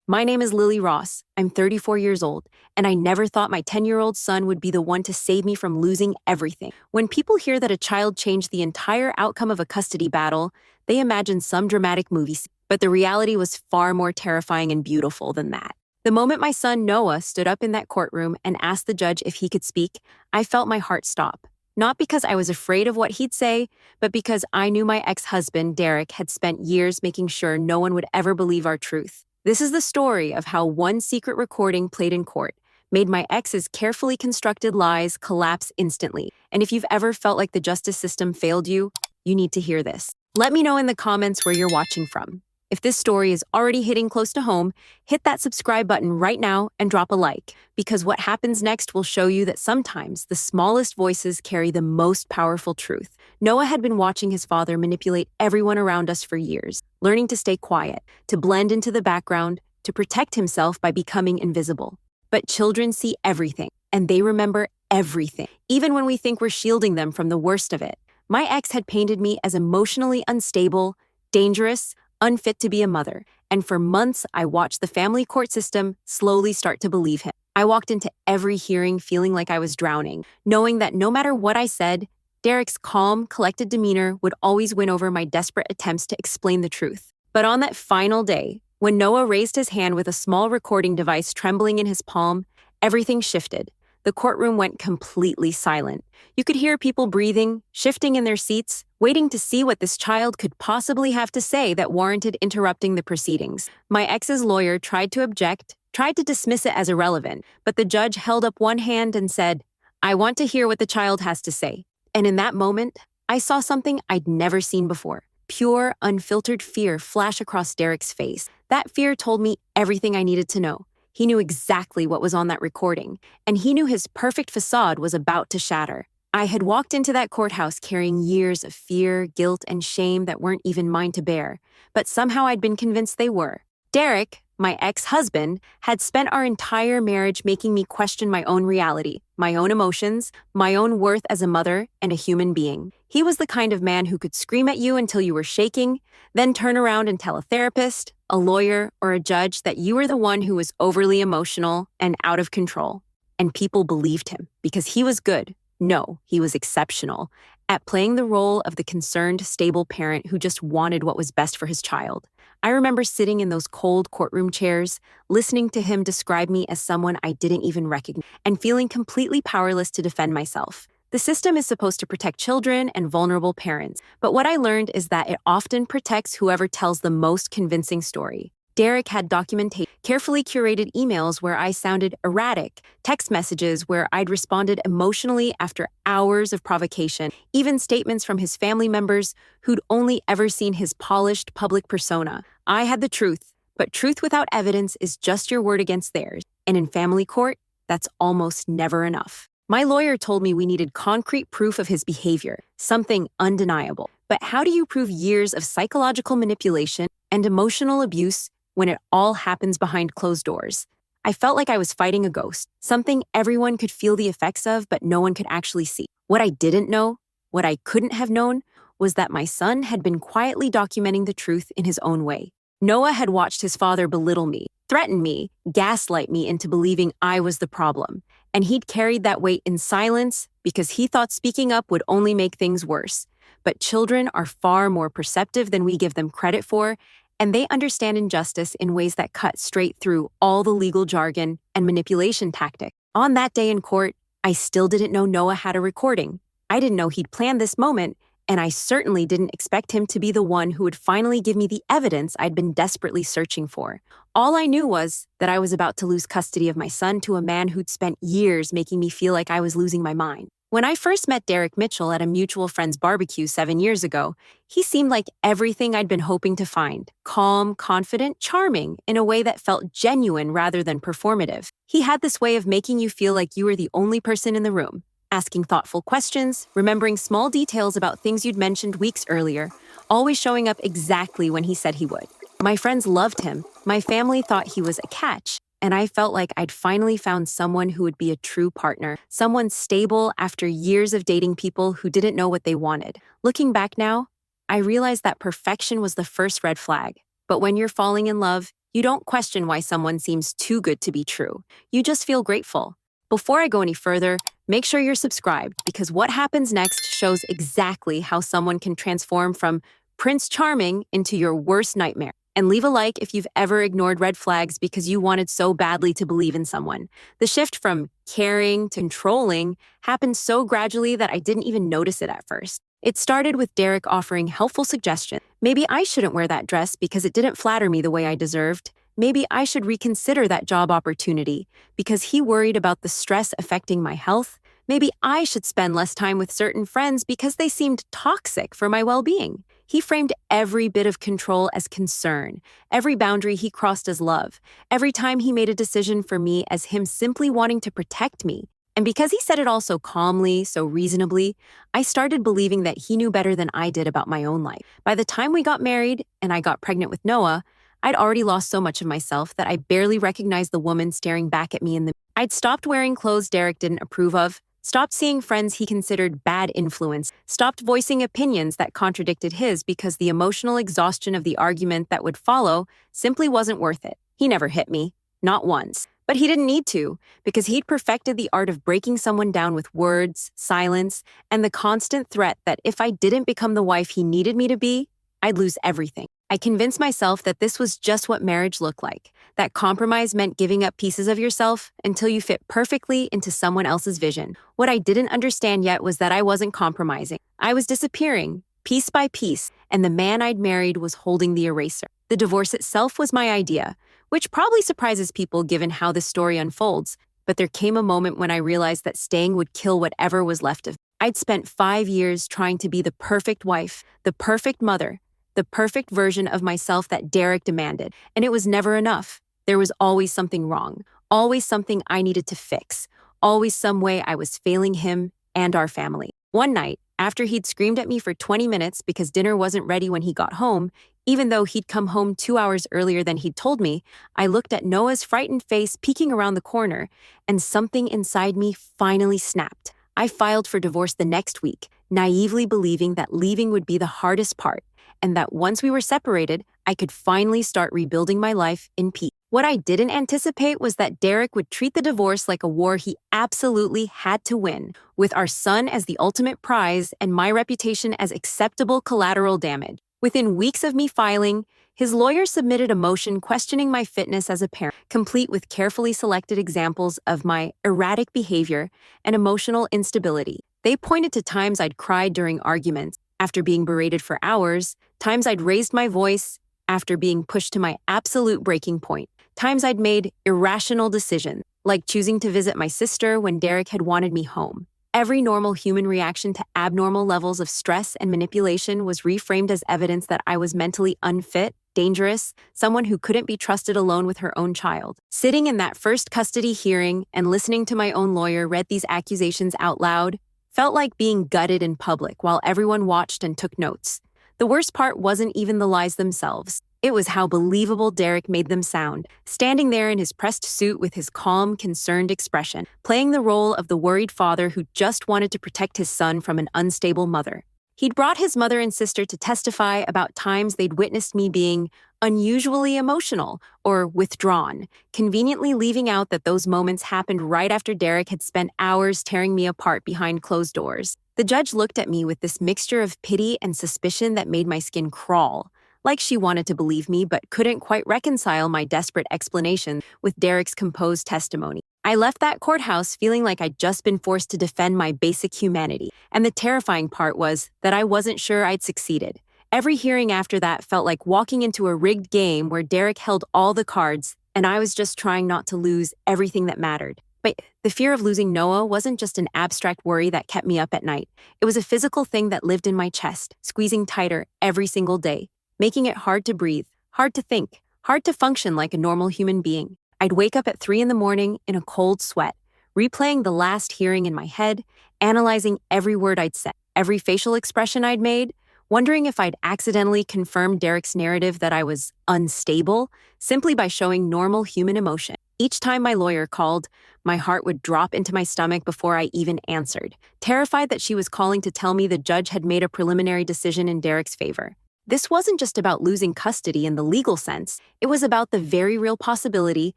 My name is Lily Ross. I'm 34 years old, and I never thought my 10-year-old son would be the one to save me from losing everything. When people hear that a child changed the entire outcome of a custody battle, they imagine some dramatic movie scene. But the reality was far more terrifying and beautiful than that. The moment my son Noah stood up in that courtroom and asked the judge if he could speak, I felt my heart stop. Not because I was afraid of what he'd say, but because I knew my ex-husband, Derek, had spent years making sure no one would ever believe our truth. This is the story of how one secret recording played in court made my ex's carefully constructed lies collapse instantly. And if you've ever felt like the justice system failed you, you need to hear this. Let me know in the comments where you're watching from. If this story is already hitting close to home, hit that subscribe button right now and drop a like, because what happens next will show you that sometimes the smallest voices carry the most powerful truth. Noah had been watching his father manipulate everyone around us for years, learning to stay quiet, to blend into the background, to protect himself by becoming invisible. But children see everything, and they remember everything, even when we think we're shielding them from the worst of it. My ex had painted me as emotionally unstable, dangerous, unfit to be a mother, and for months I watched the family court system slowly start to believe him. I walked into every hearing feeling like I was drowning, knowing that no matter what I said, Derek's calm, collected demeanor would always win over my desperate attempts to explain the truth. But on that final day, when Noah raised his hand with a small recording device trembling in his palm, everything shifted. The courtroom went completely silent. You could hear people breathing, shifting in their seats, waiting to see what this child could possibly have to say that warranted interrupting the proceedings. My ex's lawyer tried to object, tried to dismiss it as irrelevant, but the judge held up one hand and said, "I want to hear what the child has to say." And in that moment, I saw something I'd never seen before. Pure, unfiltered fear flash across Derek's face. That fear told me everything I needed to know. He knew exactly what was on that recording, and he knew his perfect facade was about to shatter. I had walked into that courthouse carrying years of fear, guilt, and shame that weren't even mine to bear, but somehow I'd been convinced they were. Derek, my ex-husband, had spent our entire marriage making me question my own reality, my own emotions, my own worth as a mother and a human being. He was the kind of man who could scream at you until you were shaking, then turn around and tell a therapist, a lawyer, or a judge that you were the one who was overly emotional and out of control. And people believed him because he was good. No, he was exceptional at playing the role of the concerned, stable parent who just wanted what was best for his child. I remember sitting in those cold courtroom chairs, listening to him describe me as someone I didn't even recognize, and feeling completely powerless to defend myself. The system is supposed to protect children and vulnerable parents, but what I learned is that it often protects whoever tells the most convincing story. Derek had documentation, carefully curated emails where I sounded erratic, text messages where I'd responded emotionally after hours of provocation, even statements from his family members who'd only ever seen his polished public persona. I had the truth, but truth without evidence is just your word against theirs. And in family court, that's almost never enough. My lawyer told me we needed concrete proof of his behavior, something undeniable. But how do you prove years of psychological manipulation and emotional abuse when it all happens behind closed doors? I felt like I was fighting a ghost, something everyone could feel the effects of, but no one could actually see. What I didn't know, what I couldn't have known, was that my son had been quietly documenting the truth in his own way. Noah had watched his father belittle me, threaten me, gaslight me into believing I was the problem. And he'd carried that weight in silence because he thought speaking up would only make things worse. But children are far more perceptive than we give them credit for, and they understand injustice in ways that cut straight through all the legal jargon and manipulation tactics. On that day in court, I still didn't know Noah had a recording. I didn't know he'd planned this moment, and I certainly didn't expect him to be the one who would finally give me the evidence I'd been desperately searching for. All I knew was that I was about to lose custody of my son to a man who'd spent years making me feel like I was losing my mind. When I first met Derek Mitchell at a mutual friend's barbecue 7 years ago, he seemed like everything I'd been hoping to find. Calm, confident, charming, in a way that felt genuine rather than performative. He had this way of making you feel like you were the only person in the room, asking thoughtful questions, remembering small details about things you'd mentioned weeks earlier, always showing up exactly when he said he would. My friends loved him, my family thought he was a catch, and I felt like I'd finally found someone who would be a true partner, someone stable after years of dating people who didn't know what they wanted. Looking back now, I realized that perfection was the first red flag. But when you're falling in love, You don't question why someone seems too good to be true. You just feel grateful. Before I go any further, make sure you're subscribed because what happens next shows exactly how someone can transform from Prince Charming into your worst nightmare. And leave a like if you've ever ignored red flags because you wanted so badly to believe in someone. The shift from caring to controlling happened so gradually that I didn't even notice it at first. It started with Derek offering helpful suggestions. Maybe I shouldn't wear that dress because it didn't flatter me the way I deserved. Maybe I should reconsider that job opportunity because he worried about the stress affecting my health. Maybe I should spend less time with certain friends because they seemed toxic for my well-being. He framed every bit of control as concern, every boundary he crossed as love, every time he made a decision for me as him simply wanting to protect me. And because he said it all so calmly, so reasonably, I started believing that he knew better than I did about my own life. By the time we got married and I got pregnant with Noah, I'd already lost so much of myself that I barely recognized the woman staring back at me in the mirror. I'd stopped wearing clothes Derek didn't approve of, stopped seeing friends he considered bad influence, stopped voicing opinions that contradicted his because the emotional exhaustion of the argument that would follow simply wasn't worth it. He never hit me, not once. But he didn't need to, because he'd perfected the art of breaking someone down with words, silence, and the constant threat that if I didn't become the wife he needed me to be, I'd lose everything. I convinced myself that this was just what marriage looked like, that compromise meant giving up pieces of yourself until you fit perfectly into someone else's vision. What I didn't understand yet was that I wasn't compromising. I was disappearing, piece by piece, and the man I'd married was holding the eraser. The divorce itself was my idea, which probably surprises people given how this story unfolds, but there came a moment when I realized that staying would kill whatever was left of me. I'd spent 5 years trying to be the perfect wife, the perfect mother, the perfect version of myself that Derek demanded, and it was never enough. There was always something wrong, always something I needed to fix, always some way I was failing him and our family. One night, after he'd screamed at me for 20 minutes because dinner wasn't ready when he got home, even though he'd come home 2 hours earlier than he'd told me, I looked at Noah's frightened face peeking around the corner, and something inside me finally snapped. I filed for divorce the next week, naively believing that leaving would be the hardest part, and that once we were separated, I could finally start rebuilding my life in peace. What I didn't anticipate was that Derek would treat the divorce like a war he absolutely had to win, with our son as the ultimate prize and my reputation as acceptable collateral damage. Within weeks of me filing, his lawyer submitted a motion questioning my fitness as a parent, complete with carefully selected examples of my erratic behavior and emotional instability. They pointed to times I'd cried during arguments after being berated for hours, times I'd raised my voice after being pushed to my absolute breaking point, times I'd made irrational decisions, like choosing to visit my sister when Derek had wanted me home. Every normal human reaction to abnormal levels of stress and manipulation was reframed as evidence that I was mentally unfit, dangerous, someone who couldn't be trusted alone with her own child. Sitting in that first custody hearing and listening to my own lawyer read these accusations out loud felt like being gutted in public while everyone watched and took notes. The worst part wasn't even the lies themselves. It was how believable Derek made them sound, standing there in his pressed suit with his calm, concerned expression, playing the role of the worried father who just wanted to protect his son from an unstable mother. He'd brought his mother and sister to testify about times they'd witnessed me being unusually emotional or withdrawn, conveniently leaving out that those moments happened right after Derek had spent hours tearing me apart behind closed doors. The judge looked at me with this mixture of pity and suspicion that made my skin crawl, like she wanted to believe me but couldn't quite reconcile my desperate explanation with Derek's composed testimony. I left that courthouse feeling like I'd just been forced to defend my basic humanity, and the terrifying part was that I wasn't sure I'd succeeded. Every hearing after that felt like walking into a rigged game where Derek held all the cards, and I was just trying not to lose everything that mattered. But the fear of losing Noah wasn't just an abstract worry that kept me up at night. It was a physical thing that lived in my chest, squeezing tighter every single day, making it hard to breathe, hard to think, hard to function like a normal human being. I'd wake up at 3 a.m. in a cold sweat, replaying the last hearing in my head, analyzing every word I'd said, every facial expression I'd made, wondering if I'd accidentally confirmed Derek's narrative that I was unstable simply by showing normal human emotion. Each time my lawyer called, my heart would drop into my stomach before I even answered, terrified that she was calling to tell me the judge had made a preliminary decision in Derek's favor. This wasn't just about losing custody in the legal sense, it was about the very real possibility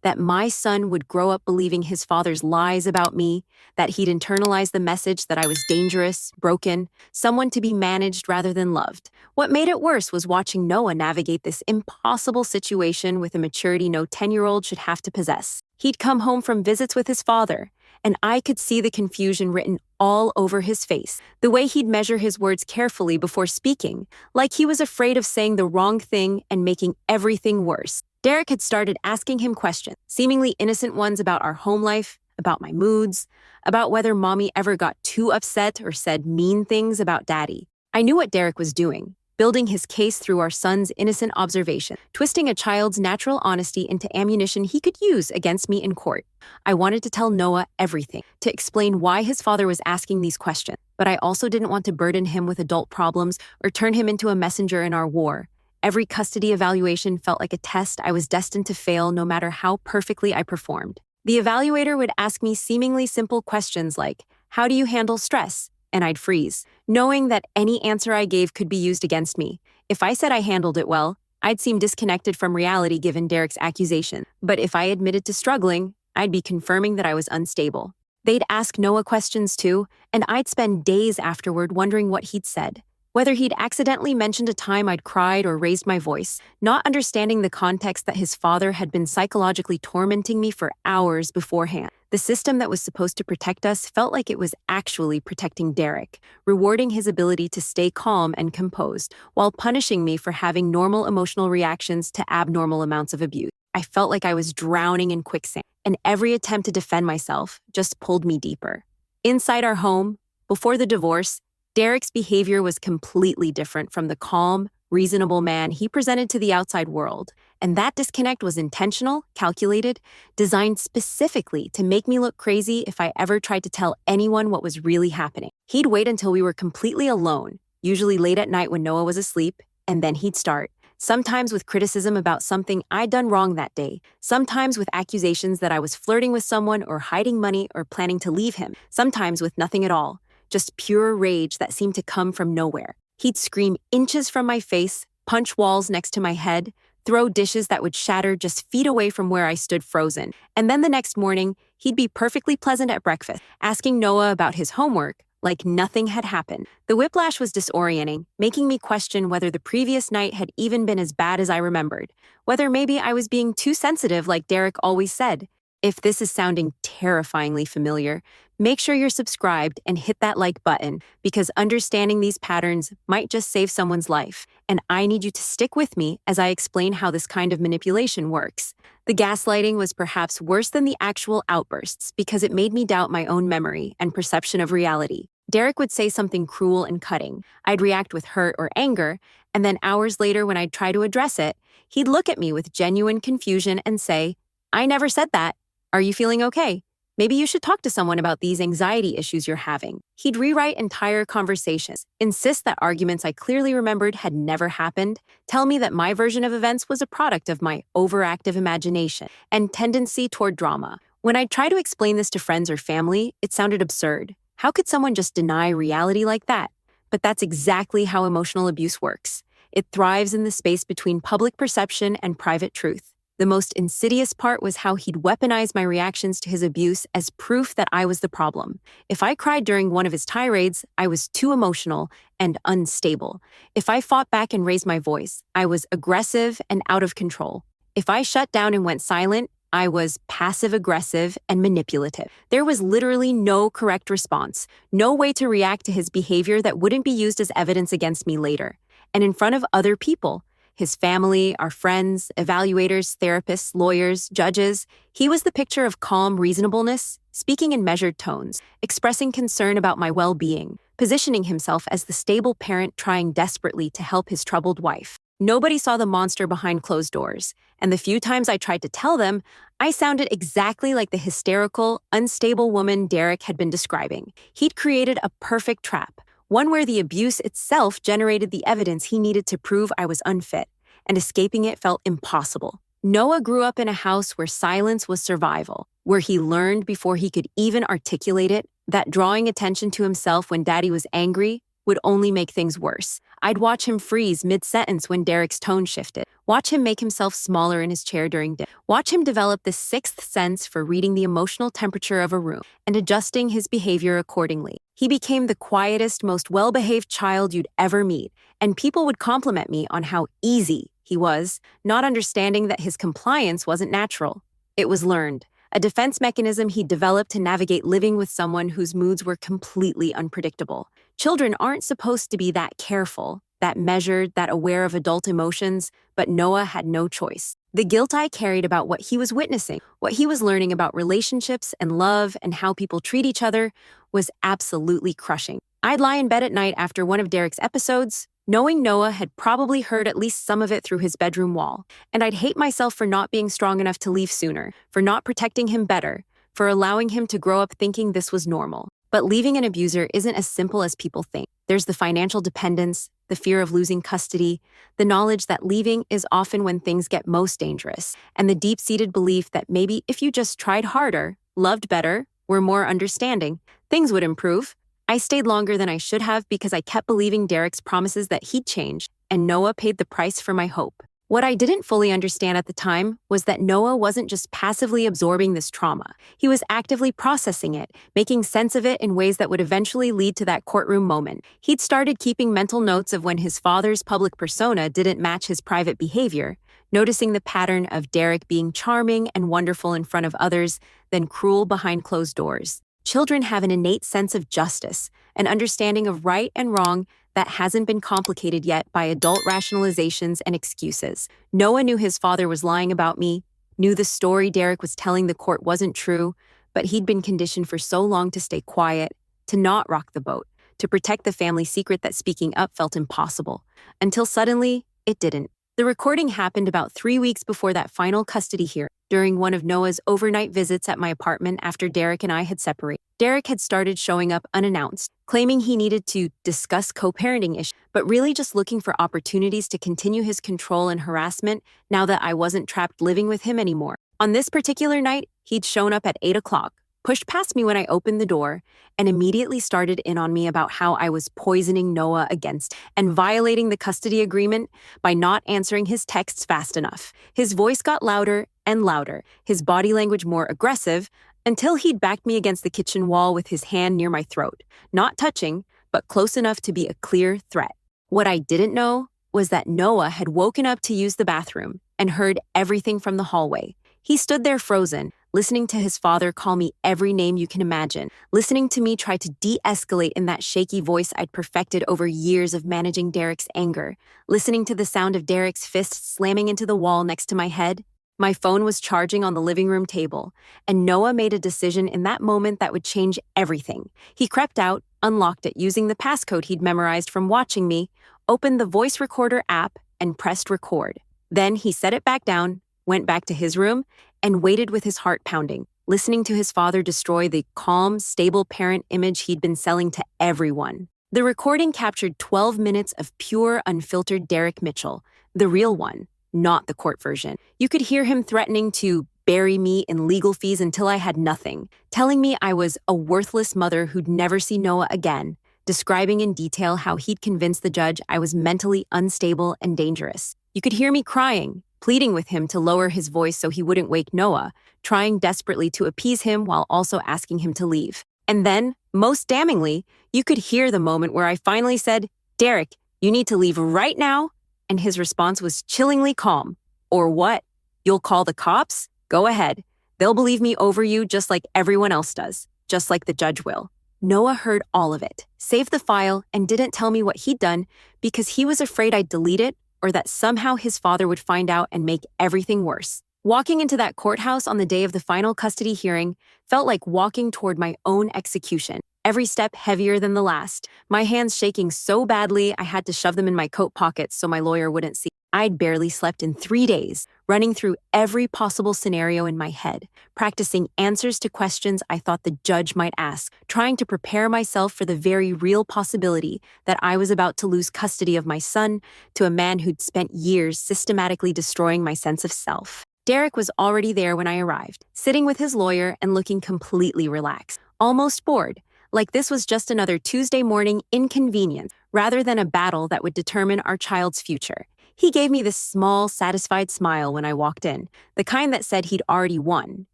that my son would grow up believing his father's lies about me, that he'd internalize the message that I was dangerous, broken, someone to be managed rather than loved. What made it worse was watching Noah navigate this impossible situation with a maturity no 10-year-old should have to possess. He'd come home from visits with his father, and I could see the confusion written all over his face, the way he'd measure his words carefully before speaking, like he was afraid of saying the wrong thing and making everything worse. Derek had started asking him questions, seemingly innocent ones about our home life, about my moods, about whether mommy ever got too upset or said mean things about daddy. I knew what Derek was doing, building his case through our son's innocent observation, twisting a child's natural honesty into ammunition he could use against me in court. I wanted to tell Noah everything, to explain why his father was asking these questions, but I also didn't want to burden him with adult problems or turn him into a messenger in our war. Every custody evaluation felt like a test I was destined to fail no matter how perfectly I performed. The evaluator would ask me seemingly simple questions like, "How do you handle stress?" And I'd freeze, knowing that any answer I gave could be used against me. If I said I handled it well, I'd seem disconnected from reality given Derek's accusation. But if I admitted to struggling, I'd be confirming that I was unstable. They'd ask Noah questions too, and I'd spend days afterward wondering what he'd said. Whether he'd accidentally mentioned a time I'd cried or raised my voice, not understanding the context that his father had been psychologically tormenting me for hours beforehand. The system that was supposed to protect us felt like it was actually protecting Derek, rewarding his ability to stay calm and composed, while punishing me for having normal emotional reactions to abnormal amounts of abuse. I felt like I was drowning in quicksand, and every attempt to defend myself just pulled me deeper. Inside our home, before the divorce, Derek's behavior was completely different from the calm, reasonable man he presented to the outside world. And that disconnect was intentional, calculated, designed specifically to make me look crazy if I ever tried to tell anyone what was really happening. He'd wait until we were completely alone, usually late at night when Noah was asleep, and then he'd start. Sometimes with criticism about something I'd done wrong that day, sometimes with accusations that I was flirting with someone or hiding money or planning to leave him, sometimes with nothing at all. Just pure rage that seemed to come from nowhere. He'd scream inches from my face, punch walls next to my head, throw dishes that would shatter just feet away from where I stood frozen. And then the next morning, he'd be perfectly pleasant at breakfast, asking Noah about his homework like nothing had happened. The whiplash was disorienting, making me question whether the previous night had even been as bad as I remembered, whether maybe I was being too sensitive like Derek always said. If this is sounding terrifyingly familiar, make sure you're subscribed and hit that like button, because understanding these patterns might just save someone's life, and I need you to stick with me as I explain how this kind of manipulation works. The gaslighting was perhaps worse than the actual outbursts because it made me doubt my own memory and perception of reality. Derek would say something cruel and cutting. I'd react with hurt or anger, and then hours later when I'd try to address it, he'd look at me with genuine confusion and say, "I never said that. Are you feeling okay? Maybe you should talk to someone about these anxiety issues you're having." He'd rewrite entire conversations, insist that arguments I clearly remembered had never happened, tell me that my version of events was a product of my overactive imagination and tendency toward drama. When I'd try to explain this to friends or family, it sounded absurd. How could someone just deny reality like that? But that's exactly how emotional abuse works. It thrives in the space between public perception and private truth. The most insidious part was how he'd weaponize my reactions to his abuse as proof that I was the problem. If I cried during one of his tirades, I was too emotional and unstable. If I fought back and raised my voice, I was aggressive and out of control. If I shut down and went silent, I was passive-aggressive and manipulative. There was literally no correct response, no way to react to his behavior that wouldn't be used as evidence against me later. And in front of other people, his family, our friends, evaluators, therapists, lawyers, judges, he was the picture of calm reasonableness, speaking in measured tones, expressing concern about my well-being, positioning himself as the stable parent trying desperately to help his troubled wife. Nobody saw the monster behind closed doors, and the few times I tried to tell them, I sounded exactly like the hysterical, unstable woman Derek had been describing. He'd created a perfect trap, one where the abuse itself generated the evidence he needed to prove I was unfit, and escaping it felt impossible. Noah grew up in a house where silence was survival, where he learned before he could even articulate it that drawing attention to himself when daddy was angry would only make things worse. I'd watch him freeze mid-sentence when Derek's tone shifted. Watch him make himself smaller in his chair during dinner. Watch him develop this sixth sense for reading the emotional temperature of a room and adjusting his behavior accordingly. He became the quietest, most well-behaved child you'd ever meet, and people would compliment me on how easy he was, not understanding that his compliance wasn't natural. It was learned, a defense mechanism he developed to navigate living with someone whose moods were completely unpredictable. Children aren't supposed to be that careful, that measured, that aware of adult emotions, but Noah had no choice. The guilt I carried about what he was witnessing, what he was learning about relationships and love and how people treat each other, was absolutely crushing. I'd lie in bed at night after one of Derek's episodes, knowing Noah had probably heard at least some of it through his bedroom wall, and I'd hate myself for not being strong enough to leave sooner, for not protecting him better, for allowing him to grow up thinking this was normal. But leaving an abuser isn't as simple as people think. There's the financial dependence, the fear of losing custody, the knowledge that leaving is often when things get most dangerous, and the deep-seated belief that maybe if you just tried harder, loved better, were more understanding, things would improve. I stayed longer than I should have because I kept believing Derek's promises that he'd change, and Noah paid the price for my hope. What I didn't fully understand at the time was that Noah wasn't just passively absorbing this trauma. He was actively processing it, making sense of it in ways that would eventually lead to that courtroom moment. He'd started keeping mental notes of when his father's public persona didn't match his private behavior, noticing the pattern of Derek being charming and wonderful in front of others, then cruel behind closed doors. Children have an innate sense of justice, an understanding of right and wrong that hasn't been complicated yet by adult rationalizations and excuses. Noah knew his father was lying about me, knew the story Derek was telling the court wasn't true, but he'd been conditioned for so long to stay quiet, to not rock the boat, to protect the family secret that speaking up felt impossible. Until suddenly, it didn't. The recording happened about 3 weeks before that final custody hearing, during one of Noah's overnight visits at my apartment after Derek and I had separated. Derek had started showing up unannounced, claiming he needed to discuss co-parenting issues, but really just looking for opportunities to continue his control and harassment now that I wasn't trapped living with him anymore. On this particular night, he'd shown up at 8 o'clock, pushed past me when I opened the door, and immediately started in on me about how I was poisoning Noah against and violating the custody agreement by not answering his texts fast enough. His voice got louder and louder, his body language more aggressive, until he'd backed me against the kitchen wall with his hand near my throat, not touching, but close enough to be a clear threat. What I didn't know was that Noah had woken up to use the bathroom and heard everything from the hallway. He stood there frozen, listening to his father call me every name you can imagine, listening to me try to de-escalate in that shaky voice I'd perfected over years of managing Derek's anger, listening to the sound of Derek's fist slamming into the wall next to my head. My phone was charging on the living room table, and Noah made a decision in that moment that would change everything. He crept out, unlocked it using the passcode he'd memorized from watching me, opened the voice recorder app, and pressed record. Then he set it back down, went back to his room, and waited with his heart pounding, listening to his father destroy the calm, stable parent image he'd been selling to everyone. The recording captured 12 minutes of pure, unfiltered Derek Mitchell, the real one, not the court version. You could hear him threatening to bury me in legal fees until I had nothing, telling me I was a worthless mother who'd never see Noah again, describing in detail how he'd convinced the judge I was mentally unstable and dangerous. You could hear me crying, pleading with him to lower his voice so he wouldn't wake Noah, trying desperately to appease him while also asking him to leave. And then, most damningly, you could hear the moment where I finally said, "Derek, you need to leave right now," and his response was chillingly calm. "Or what? You'll call the cops? Go ahead. They'll believe me over you just like everyone else does, just like the judge will." Noah heard all of it, saved the file, and didn't tell me what he'd done because he was afraid I'd delete it or that somehow his father would find out and make everything worse. Walking into that courthouse on the day of the final custody hearing felt like walking toward my own execution, every step heavier than the last, my hands shaking so badly I had to shove them in my coat pockets so my lawyer wouldn't see. I'd barely slept in 3 days, running through every possible scenario in my head, practicing answers to questions I thought the judge might ask, trying to prepare myself for the very real possibility that I was about to lose custody of my son to a man who'd spent years systematically destroying my sense of self. Derek was already there when I arrived, sitting with his lawyer and looking completely relaxed, almost bored, like this was just another Tuesday morning inconvenience rather than a battle that would determine our child's future. He gave me this small, satisfied smile when I walked in, the kind that said he'd already won,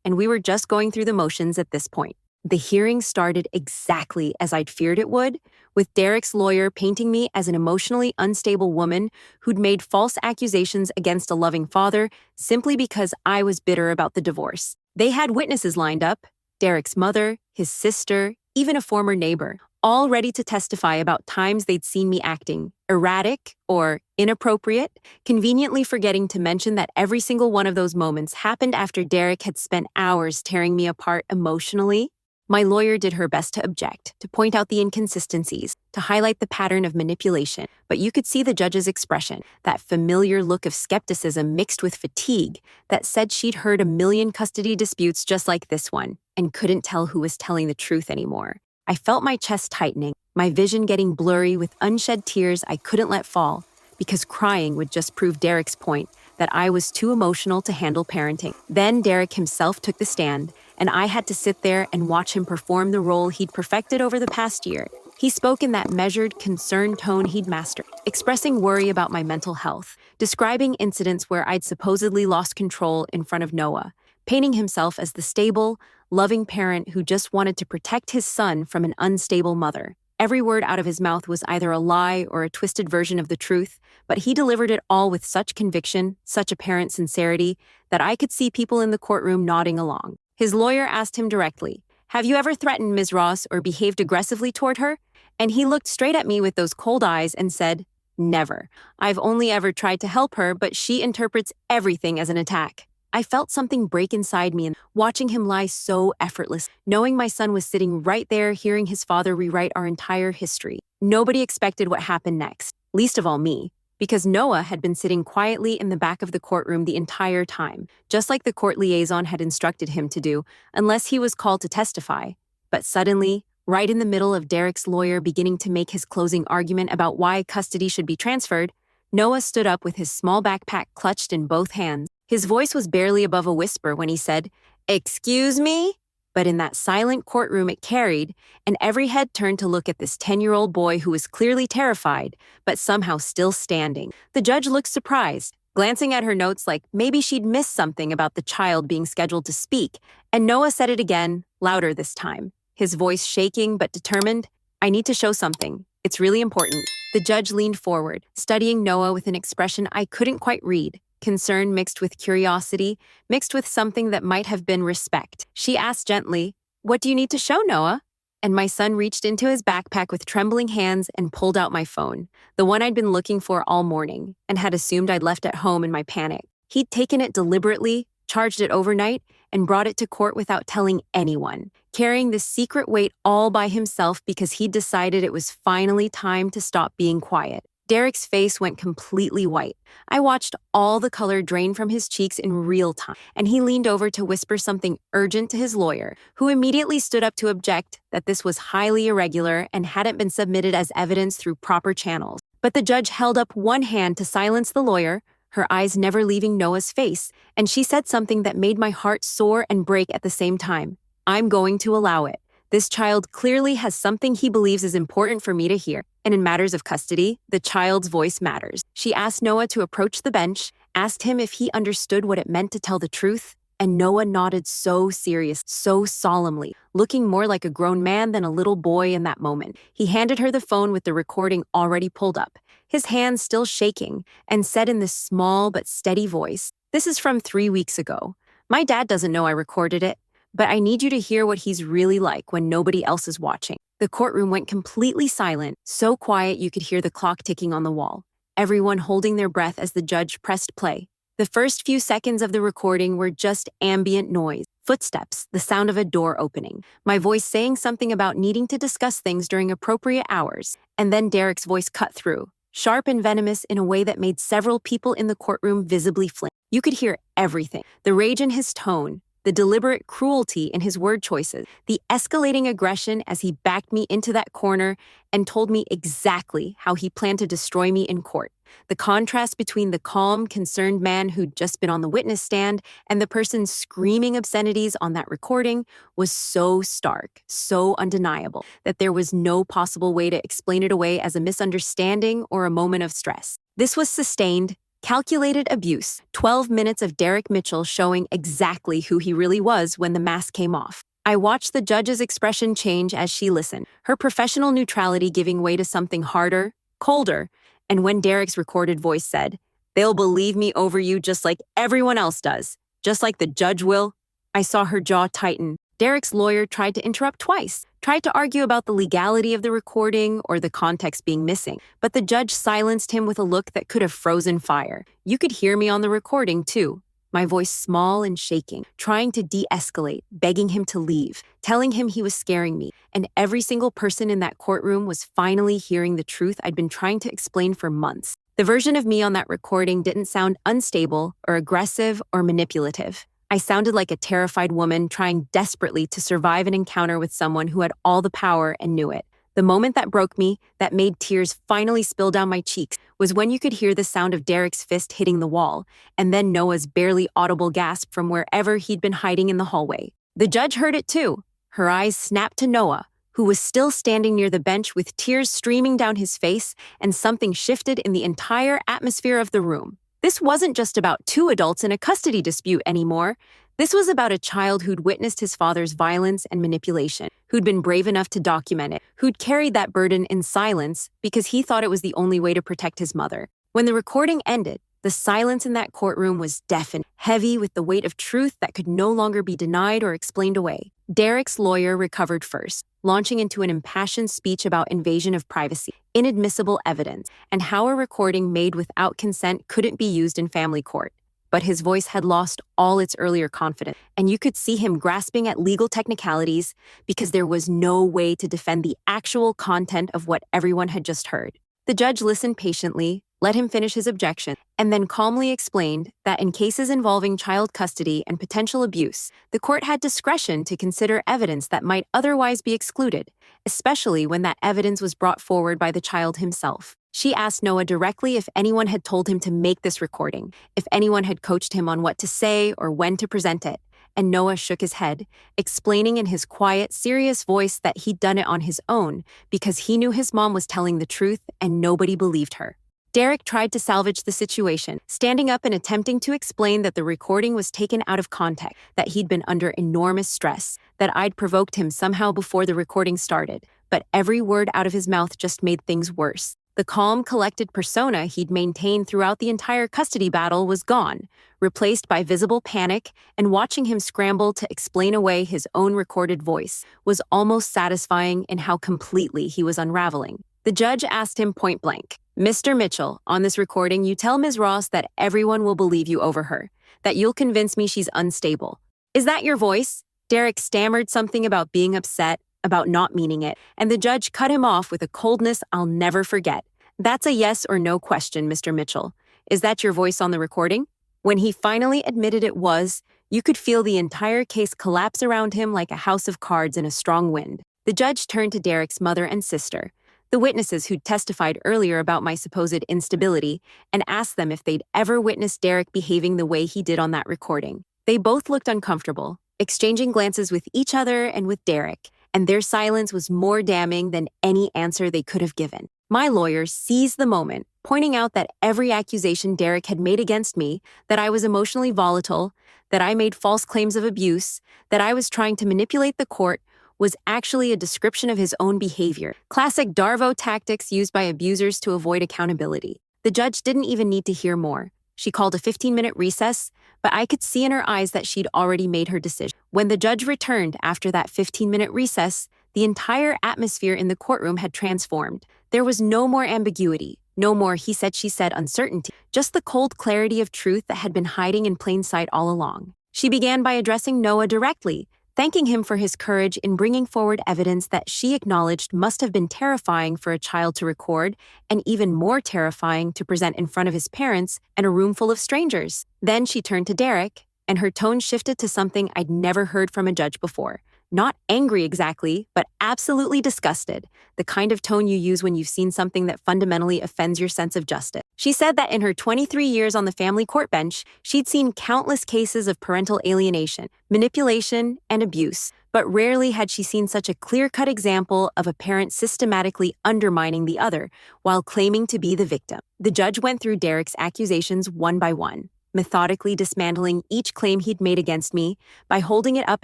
and we were just going through the motions at this point. The hearing started exactly as I'd feared it would, with Derek's lawyer painting me as an emotionally unstable woman who'd made false accusations against a loving father simply because I was bitter about the divorce. They had witnesses lined up, Derek's mother, his sister, even a former neighbor, all ready to testify about times they'd seen me acting erratic or inappropriate, conveniently forgetting to mention that every single one of those moments happened after Derek had spent hours tearing me apart emotionally. My lawyer did her best to object, to point out the inconsistencies, to highlight the pattern of manipulation, but you could see the judge's expression, that familiar look of skepticism mixed with fatigue that said she'd heard a million custody disputes just like this one and couldn't tell who was telling the truth anymore. I felt my chest tightening, my vision getting blurry with unshed tears I couldn't let fall, because crying would just prove Derek's point that I was too emotional to handle parenting. Then Derek himself took the stand, and I had to sit there and watch him perform the role he'd perfected over the past year. He spoke in that measured, concerned tone he'd mastered, expressing worry about my mental health, describing incidents where I'd supposedly lost control in front of Noah, painting himself as the stable, loving parent who just wanted to protect his son from an unstable mother. Every word out of his mouth was either a lie or a twisted version of the truth, but he delivered it all with such conviction, such apparent sincerity, that I could see people in the courtroom nodding along. His lawyer asked him directly, "Have you ever threatened Ms. Ross or behaved aggressively toward her?" And he looked straight at me with those cold eyes and said, "Never. I've only ever tried to help her, but she interprets everything as an attack." I felt something break inside me, and watching him lie so effortless, knowing my son was sitting right there hearing his father rewrite our entire history. Nobody expected what happened next, least of all me, because Noah had been sitting quietly in the back of the courtroom the entire time, just like the court liaison had instructed him to do, unless he was called to testify. But suddenly, right in the middle of Derek's lawyer beginning to make his closing argument about why custody should be transferred, Noah stood up with his small backpack clutched in both hands. His voice was barely above a whisper when he said, "Excuse me?" But in that silent courtroom it carried, and every head turned to look at this 10-year-old boy who was clearly terrified, but somehow still standing. The judge looked surprised, glancing at her notes like maybe she'd missed something about the child being scheduled to speak, and Noah said it again, louder this time, his voice shaking but determined. "I need to show something. It's really important." The judge leaned forward, studying Noah with an expression I couldn't quite read. Concern mixed with curiosity, mixed with something that might have been respect. She asked gently, "What do you need to show, Noah?" And my son reached into his backpack with trembling hands and pulled out my phone, the one I'd been looking for all morning and had assumed I'd left at home in my panic. He'd taken it deliberately, charged it overnight, and brought it to court without telling anyone, carrying this secret weight all by himself because he'd decided it was finally time to stop being quiet. Derek's face went completely white. I watched all the color drain from his cheeks in real time, and he leaned over to whisper something urgent to his lawyer, who immediately stood up to object that this was highly irregular and hadn't been submitted as evidence through proper channels. But the judge held up one hand to silence the lawyer, her eyes never leaving Noah's face, and she said something that made my heart soar and break at the same time. "I'm going to allow it. This child clearly has something he believes is important for me to hear. And in matters of custody, the child's voice matters." She asked Noah to approach the bench, asked him if he understood what it meant to tell the truth, and Noah nodded so serious, so solemnly, looking more like a grown man than a little boy in that moment. He handed her the phone with the recording already pulled up, his hands still shaking, and said in this small but steady voice, "This is from 3 weeks ago. My dad doesn't know I recorded it, but I need you to hear what he's really like when nobody else is watching." The courtroom went completely silent, so quiet you could hear the clock ticking on the wall, everyone holding their breath as the judge pressed play. The first few seconds of the recording were just ambient noise, footsteps, the sound of a door opening, my voice saying something about needing to discuss things during appropriate hours, and then Derek's voice cut through, sharp and venomous in a way that made several people in the courtroom visibly flinch. You could hear everything, the rage in his tone, the deliberate cruelty in his word choices, the escalating aggression as he backed me into that corner and told me exactly how he planned to destroy me in court. The contrast between the calm, concerned man who'd just been on the witness stand and the person screaming obscenities on that recording was so stark, so undeniable, that there was no possible way to explain it away as a misunderstanding or a moment of stress. This was sustained, calculated abuse, 12 minutes of Derek Mitchell showing exactly who he really was when the mask came off. I watched the judge's expression change as she listened, her professional neutrality giving way to something harder, colder, and when Derek's recorded voice said, "They'll believe me over you just like everyone else does, just like the judge will," I saw her jaw tighten. Derek's lawyer tried to interrupt twice, tried to argue about the legality of the recording or the context being missing, but the judge silenced him with a look that could have frozen fire. You could hear me on the recording, too. My voice small and shaking, trying to de-escalate, begging him to leave, telling him he was scaring me, and every single person in that courtroom was finally hearing the truth I'd been trying to explain for months. The version of me on that recording didn't sound unstable or aggressive or manipulative. I sounded like a terrified woman trying desperately to survive an encounter with someone who had all the power and knew it. The moment that broke me, that made tears finally spill down my cheeks, was when you could hear the sound of Derek's fist hitting the wall, and then Noah's barely audible gasp from wherever he'd been hiding in the hallway. The judge heard it too. Her eyes snapped to Noah, who was still standing near the bench with tears streaming down his face, and something shifted in the entire atmosphere of the room. This wasn't just about two adults in a custody dispute anymore. This was about a child who'd witnessed his father's violence and manipulation, who'd been brave enough to document it, who'd carried that burden in silence because he thought it was the only way to protect his mother. When the recording ended, the silence in that courtroom was deafening, heavy with the weight of truth that could no longer be denied or explained away. Derek's lawyer recovered first, launching into an impassioned speech about invasion of privacy, inadmissible evidence, and how a recording made without consent couldn't be used in family court. But his voice had lost all its earlier confidence, and you could see him grasping at legal technicalities because there was no way to defend the actual content of what everyone had just heard. The judge listened patiently, let him finish his objection, and then calmly explained that in cases involving child custody and potential abuse, the court had discretion to consider evidence that might otherwise be excluded, especially when that evidence was brought forward by the child himself. She asked Noah directly if anyone had told him to make this recording, if anyone had coached him on what to say or when to present it, and Noah shook his head, explaining in his quiet, serious voice that he'd done it on his own because he knew his mom was telling the truth and nobody believed her. Derek tried to salvage the situation, standing up and attempting to explain that the recording was taken out of context, that he'd been under enormous stress, that I'd provoked him somehow before the recording started. But every word out of his mouth just made things worse. The calm, collected persona he'd maintained throughout the entire custody battle was gone, replaced by visible panic, and watching him scramble to explain away his own recorded voice was almost satisfying in how completely he was unraveling. The judge asked him point blank, "Mr. Mitchell, on this recording, you tell Ms. Ross that everyone will believe you over her, that you'll convince me she's unstable. Is that your voice?" Derek stammered something about being upset, about not meaning it, and the judge cut him off with a coldness I'll never forget. "That's a yes or no question, Mr. Mitchell. Is that your voice on the recording?" When he finally admitted it was, you could feel the entire case collapse around him like a house of cards in a strong wind. The judge turned to Derek's mother and sister, the witnesses who'd testified earlier about my supposed instability, and asked them if they'd ever witnessed Derek behaving the way he did on that recording. They both looked uncomfortable, exchanging glances with each other and with Derek, and their silence was more damning than any answer they could have given. My lawyer seized the moment, pointing out that every accusation Derek had made against me, that I was emotionally volatile, that I made false claims of abuse, that I was trying to manipulate the court, was actually a description of his own behavior. Classic Darvo tactics used by abusers to avoid accountability. The judge didn't even need to hear more. She called a 15-minute recess, but I could see in her eyes that she'd already made her decision. When the judge returned after that 15-minute recess, the entire atmosphere in the courtroom had transformed. There was no more ambiguity, no more he said, she said uncertainty, just the cold clarity of truth that had been hiding in plain sight all along. She began by addressing Noah directly, thanking him for his courage in bringing forward evidence that she acknowledged must have been terrifying for a child to record, and even more terrifying to present in front of his parents and a room full of strangers. Then she turned to Derek, and her tone shifted to something I'd never heard from a judge before, Not angry exactly, but absolutely disgusted, the kind of tone you use when you've seen something that fundamentally offends your sense of justice. She said that in her 23 years on the family court bench, she'd seen countless cases of parental alienation, manipulation, and abuse, but rarely had she seen such a clear-cut example of a parent systematically undermining the other while claiming to be the victim. The judge went through Derek's accusations one by one, methodically dismantling each claim he'd made against me by holding it up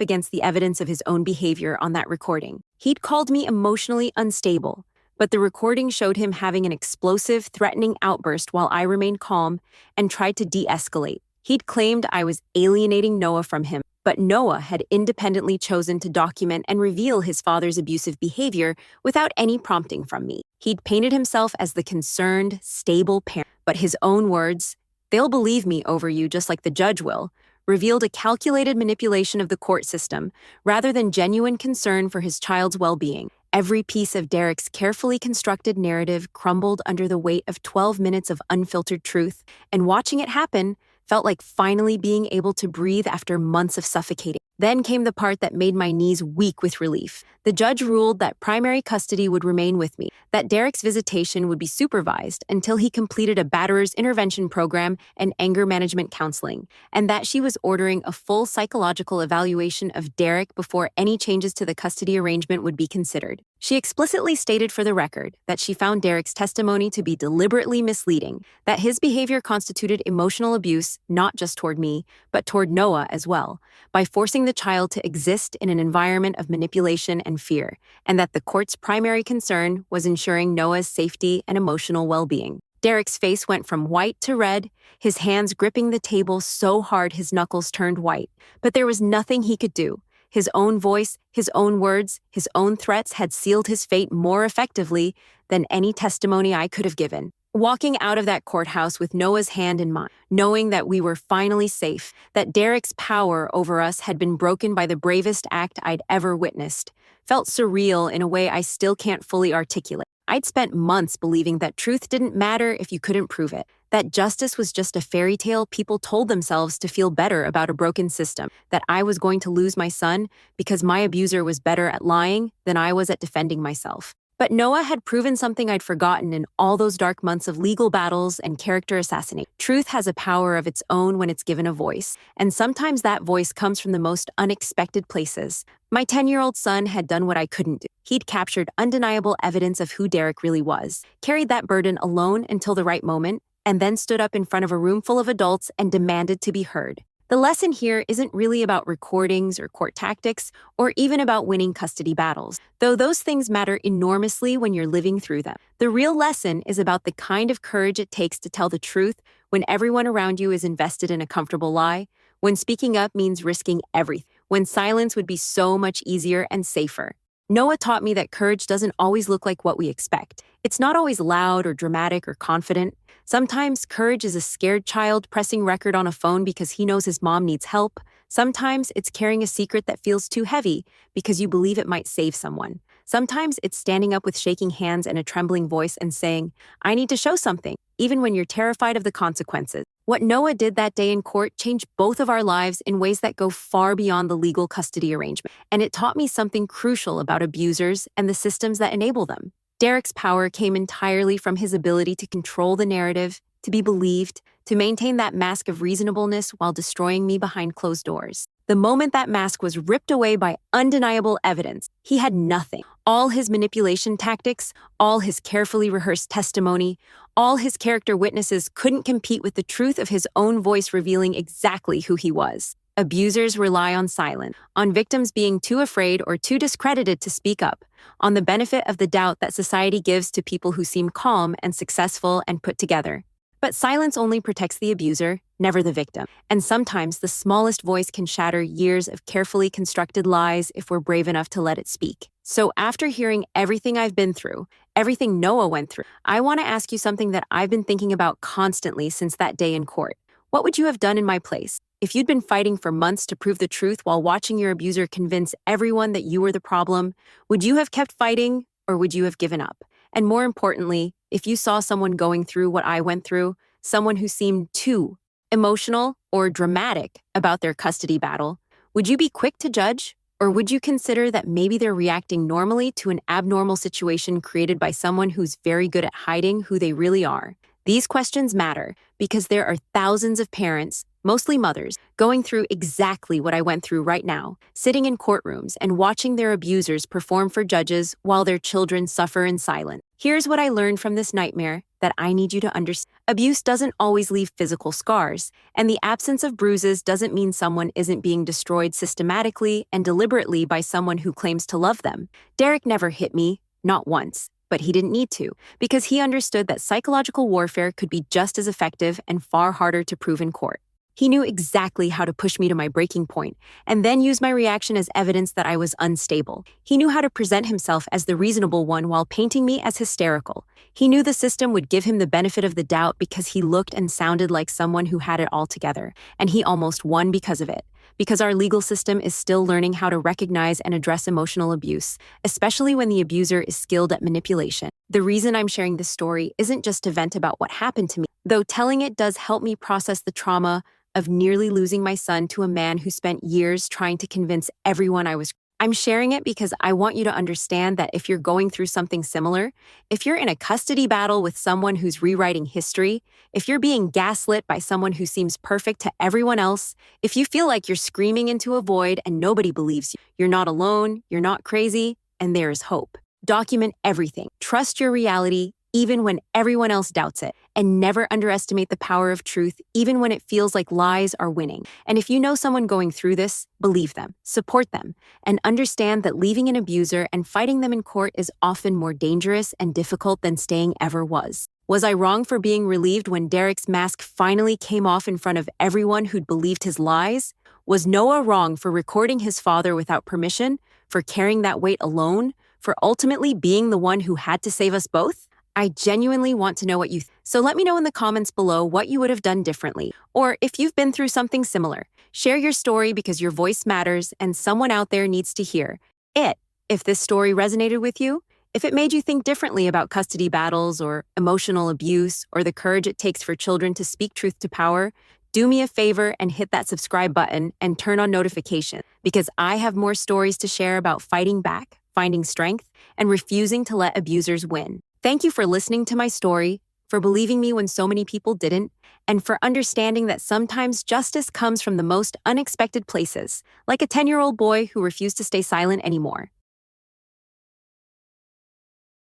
against the evidence of his own behavior on that recording. He'd called me emotionally unstable, but the recording showed him having an explosive, threatening outburst while I remained calm and tried to de-escalate. He'd claimed I was alienating Noah from him, but Noah had independently chosen to document and reveal his father's abusive behavior without any prompting from me. He'd painted himself as the concerned, stable parent, but his own words, "They'll believe me over you just like the judge will," revealed a calculated manipulation of the court system rather than genuine concern for his child's well-being. Every piece of Derek's carefully constructed narrative crumbled under the weight of 12 minutes of unfiltered truth, and watching it happen felt like finally being able to breathe after months of suffocating. Then came the part that made my knees weak with relief. The judge ruled that primary custody would remain with me, that Derek's visitation would be supervised until he completed a batterer's intervention program and anger management counseling, and that she was ordering a full psychological evaluation of Derek before any changes to the custody arrangement would be considered. She explicitly stated for the record that she found Derek's testimony to be deliberately misleading, that his behavior constituted emotional abuse not just toward me, but toward Noah as well, by forcing the child to exist in an environment of manipulation and fear, and that the court's primary concern was ensuring Noah's safety and emotional well-being. Derek's face went from white to red, his hands gripping the table so hard his knuckles turned white, but there was nothing he could do. His own voice, his own words, his own threats had sealed his fate more effectively than any testimony I could have given. Walking out of that courthouse with Noah's hand in mine, knowing that we were finally safe, that Derek's power over us had been broken by the bravest act I'd ever witnessed, felt surreal in a way I still can't fully articulate. I'd spent months believing that truth didn't matter if you couldn't prove it, that justice was just a fairy tale people told themselves to feel better about a broken system, that I was going to lose my son because my abuser was better at lying than I was at defending myself. But Noah had proven something I'd forgotten in all those dark months of legal battles and character assassination. Truth has a power of its own when it's given a voice, and sometimes that voice comes from the most unexpected places. My 10-year-old son had done what I couldn't do. He'd captured undeniable evidence of who Derek really was, carried that burden alone until the right moment, and then stood up in front of a room full of adults and demanded to be heard. The lesson here isn't really about recordings or court tactics, or even about winning custody battles, though those things matter enormously when you're living through them. The real lesson is about the kind of courage it takes to tell the truth when everyone around you is invested in a comfortable lie, when speaking up means risking everything, when silence would be so much easier and safer. Noah taught me that courage doesn't always look like what we expect. It's not always loud or dramatic or confident. Sometimes courage is a scared child pressing record on a phone because he knows his mom needs help. Sometimes it's carrying a secret that feels too heavy because you believe it might save someone. Sometimes it's standing up with shaking hands and a trembling voice and saying, "I need to show something," even when you're terrified of the consequences. What Noah did that day in court changed both of our lives in ways that go far beyond the legal custody arrangement, and it taught me something crucial about abusers and the systems that enable them. Derek's power came entirely from his ability to control the narrative, to be believed, to maintain that mask of reasonableness while destroying me behind closed doors. The moment that mask was ripped away by undeniable evidence, he had nothing. All his manipulation tactics, all his carefully rehearsed testimony, all his character witnesses couldn't compete with the truth of his own voice revealing exactly who he was. Abusers rely on silence, on victims being too afraid or too discredited to speak up, on the benefit of the doubt that society gives to people who seem calm and successful and put together. But silence only protects the abuser, never the victim. And sometimes the smallest voice can shatter years of carefully constructed lies if we're brave enough to let it speak. So after hearing everything I've been through, everything Noah went through, I want to ask you something that I've been thinking about constantly since that day in court. What would you have done in my place? If you'd been fighting for months to prove the truth while watching your abuser convince everyone that you were the problem, would you have kept fighting or would you have given up? And more importantly, if you saw someone going through what I went through, someone who seemed too emotional or dramatic about their custody battle, would you be quick to judge Or would you consider that maybe they're reacting normally to an abnormal situation created by someone who's very good at hiding who they really are? These questions matter because there are thousands of parents, mostly mothers, going through exactly what I went through right now, sitting in courtrooms and watching their abusers perform for judges while their children suffer in silence. Here's what I learned from this nightmare that I need you to understand. Abuse doesn't always leave physical scars, and the absence of bruises doesn't mean someone isn't being destroyed systematically and deliberately by someone who claims to love them. Derek never hit me, not once. But he didn't need to, because he understood that psychological warfare could be just as effective and far harder to prove in court. He knew exactly how to push me to my breaking point, and then use my reaction as evidence that I was unstable. He knew how to present himself as the reasonable one while painting me as hysterical. He knew the system would give him the benefit of the doubt because he looked and sounded like someone who had it all together, and he almost won because of it. Because our legal system is still learning how to recognize and address emotional abuse, especially when the abuser is skilled at manipulation. The reason I'm sharing this story isn't just to vent about what happened to me, though telling it does help me process the trauma of nearly losing my son to a man who spent years trying to convince everyone I was. I'm sharing it because I want you to understand that if you're going through something similar, if you're in a custody battle with someone who's rewriting history, if you're being gaslit by someone who seems perfect to everyone else, if you feel like you're screaming into a void and nobody believes you, you're not alone, you're not crazy, and there is hope. Document everything. Trust your reality, even when everyone else doubts it, and never underestimate the power of truth, even when it feels like lies are winning. And if you know someone going through this, believe them, support them, and understand that leaving an abuser and fighting them in court is often more dangerous and difficult than staying ever was. Was I wrong for being relieved when Derek's mask finally came off in front of everyone who'd believed his lies? Was Noah wrong for recording his father without permission, for carrying that weight alone, for ultimately being the one who had to save us both? I genuinely want to know what you think. So let me know in the comments below what you would have done differently, or if you've been through something similar. Share your story because your voice matters and someone out there needs to hear it. If this story resonated with you, if it made you think differently about custody battles or emotional abuse or the courage it takes for children to speak truth to power, do me a favor and hit that subscribe button and turn on notifications, because I have more stories to share about fighting back, finding strength, and refusing to let abusers win. Thank you for listening to my story, for believing me when so many people didn't, and for understanding that sometimes justice comes from the most unexpected places, like a 10-year-old boy who refused to stay silent anymore.